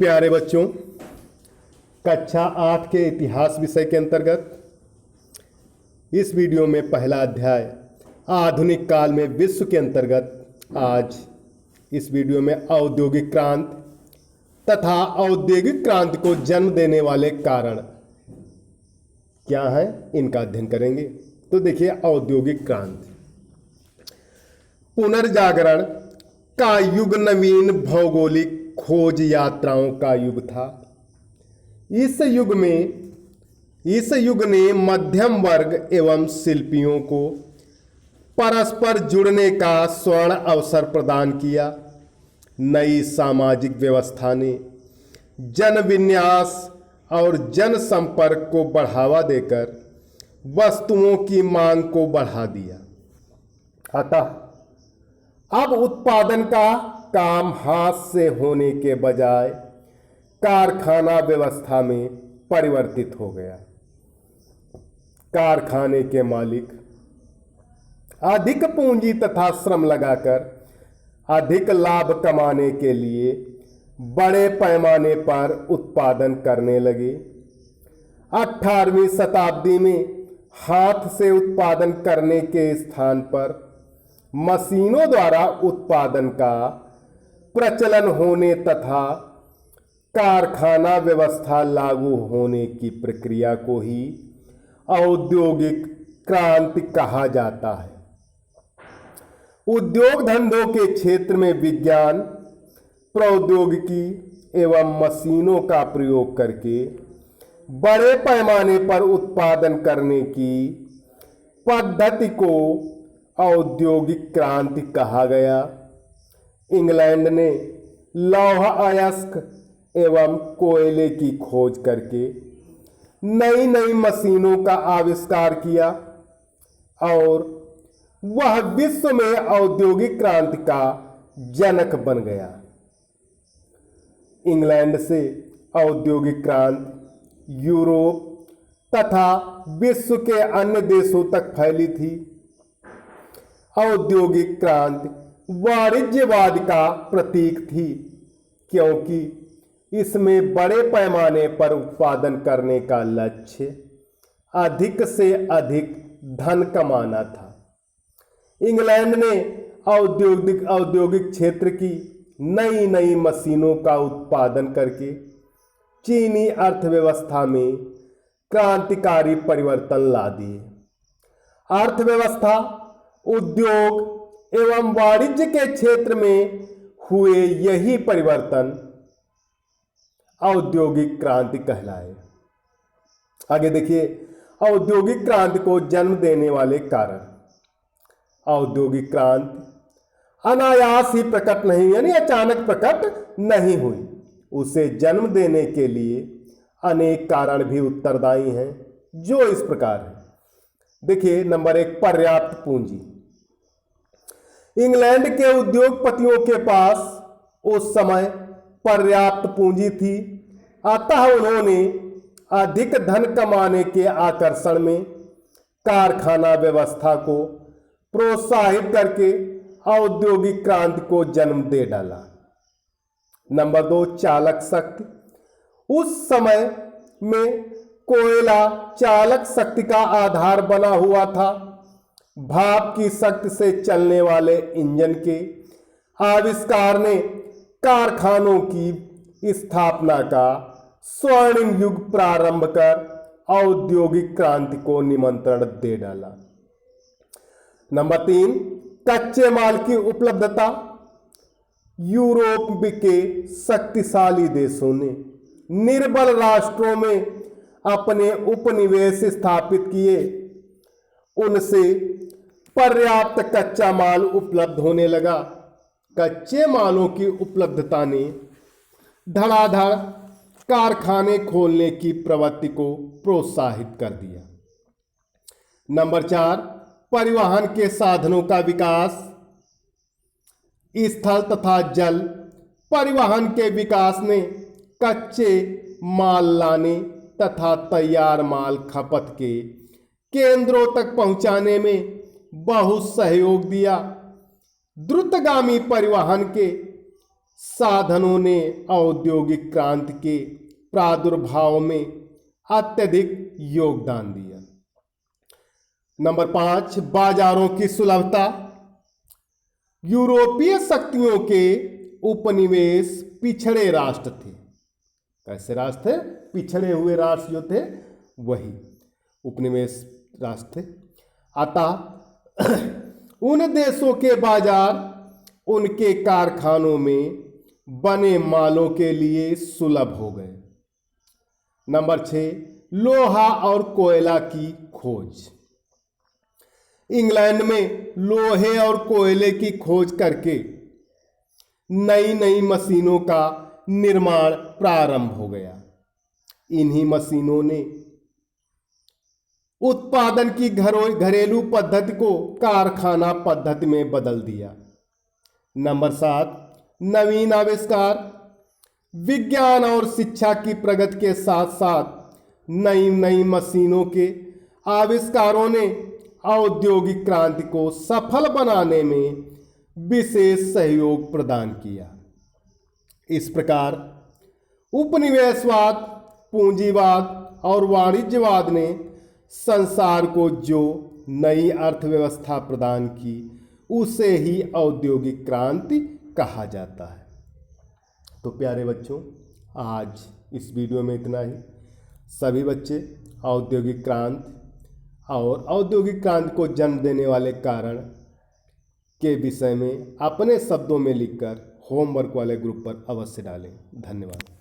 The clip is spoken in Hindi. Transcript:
प्यारे बच्चों, कक्षा 8 के इतिहास विषय के अंतर्गत इस वीडियो में पहला अध्याय आधुनिक काल में विश्व के अंतर्गत आज इस वीडियो में औद्योगिक क्रांति तथा औद्योगिक क्रांति को जन्म देने वाले कारण क्या है, इनका अध्ययन करेंगे। तो देखिए, औद्योगिक क्रांति पुनर्जागरण का युग नवीन भौगोलिक खोज यात्राओं का युग था। इस युग ने मध्यम वर्ग एवं शिल्पियों को परस्पर जुड़ने का स्वर्ण अवसर प्रदान किया। नई सामाजिक व्यवस्था ने जन विन्यास और जन संपर्क को बढ़ावा देकर वस्तुओं की मांग को बढ़ा दिया। अतः अब उत्पादन का काम हाथ से होने के बजाय कारखाना व्यवस्था में परिवर्तित हो गया। कारखाने के मालिक अधिक पूंजी तथा श्रम लगाकर अधिक लाभ कमाने के लिए बड़े पैमाने पर उत्पादन करने लगे। 18वीं शताब्दी में हाथ से उत्पादन करने के स्थान पर मशीनों द्वारा उत्पादन का प्रचलन होने तथा कारखाना व्यवस्था लागू होने की प्रक्रिया को ही औद्योगिक क्रांति कहा जाता है। उद्योग धंधों के क्षेत्र में विज्ञान, प्रौद्योगिकी एवं मशीनों का प्रयोग करके बड़े पैमाने पर उत्पादन करने की पद्धति को औद्योगिक क्रांति कहा गया। इंग्लैंड ने लौह अयस्क एवं कोयले की खोज करके नई नई मशीनों का आविष्कार किया और वह विश्व में औद्योगिक क्रांति का जनक बन गया। इंग्लैंड से औद्योगिक क्रांति यूरोप तथा विश्व के अन्य देशों तक फैली थी। औद्योगिक क्रांति वाणिज्यवाद का प्रतीक थी, क्योंकि इसमें बड़े पैमाने पर उत्पादन करने का लक्ष्य अधिक से अधिक धन कमाना था। इंग्लैंड ने औद्योगिक क्षेत्र की नई नई मशीनों का उत्पादन करके चीनी अर्थव्यवस्था में क्रांतिकारी परिवर्तन ला दिए। अर्थव्यवस्था, उद्योग एवं वाणिज्य के क्षेत्र में हुए यही परिवर्तन औद्योगिक क्रांति कहलाए। आगे देखिए, औद्योगिक क्रांति को जन्म देने वाले कारण। औद्योगिक क्रांति अनायास ही प्रकट नहीं, यानी अचानक प्रकट नहीं हुई। उसे जन्म देने के लिए अनेक कारण भी उत्तरदायी हैं, जो इस प्रकार है। देखिए, नंबर 1, पर्याप्त पूंजी। इंग्लैंड के उद्योगपतियों के पास उस समय पर्याप्त पूंजी थी, अतः उन्होंने अधिक धन कमाने के आकर्षण में कारखाना व्यवस्था को प्रोत्साहित करके औद्योगिक क्रांति को जन्म दे डाला। नंबर 2, चालक शक्ति। उस समय में कोयला चालक शक्ति का आधार बना हुआ था। भाप की शक्ति से चलने वाले इंजन के आविष्कार ने कारखानों की स्थापना का स्वर्णिम युग प्रारंभ कर औद्योगिक क्रांति को निमंत्रण दे डाला। नंबर 3, कच्चे माल की उपलब्धता। यूरोप के शक्तिशाली देशों ने निर्बल राष्ट्रों में अपने उपनिवेश स्थापित किए। उनसे पर्याप्त कच्चा माल उपलब्ध होने लगा। कच्चे मालों की उपलब्धता ने धड़ाधड़ कारखाने खोलने की प्रवृत्ति को प्रोत्साहित कर दिया। नंबर 4, परिवहन के साधनों का विकास। स्थल तथा जल परिवहन के विकास ने कच्चे माल लाने तथा तैयार माल खपत के केंद्रों तक पहुंचाने में बहुत सहयोग दिया। द्रुतगामी परिवहन के साधनों ने औद्योगिक क्रांति के प्रादुर्भाव में अत्यधिक योगदान दिया। नंबर 5, बाजारों की सुलभता। यूरोपीय शक्तियों के उपनिवेश पिछड़े राष्ट्र थे। कैसे राष्ट्र थे? पिछड़े हुए राष्ट्र जो थे वही उपनिवेश राष्ट्र थे। अतः उन देशों के बाजार उनके कारखानों में बने मालों के लिए सुलभ हो गए। नंबर 6, लोहा और कोयला की खोज। इंग्लैंड में लोहे और कोयले की खोज करके नई नई मशीनों का निर्माण प्रारंभ हो गया। इन्हीं मशीनों ने उत्पादन की घरेलू पद्धति को कारखाना पद्धति में बदल दिया। नंबर 7, नवीन आविष्कार। विज्ञान और शिक्षा की प्रगति के साथ साथ नई नई मशीनों के आविष्कारों ने औद्योगिक क्रांति को सफल बनाने में विशेष सहयोग प्रदान किया। इस प्रकार उपनिवेशवाद, पूंजीवाद और वाणिज्यवाद ने संसार को जो नई अर्थव्यवस्था प्रदान की उसे ही औद्योगिक क्रांति कहा जाता है। तो प्यारे बच्चों, आज इस वीडियो में इतना ही। सभी बच्चे औद्योगिक क्रांति और औद्योगिक क्रांति को जन्म देने वाले कारण के विषय में अपने शब्दों में लिखकर होमवर्क वाले ग्रुप पर अवश्य डालें। धन्यवाद।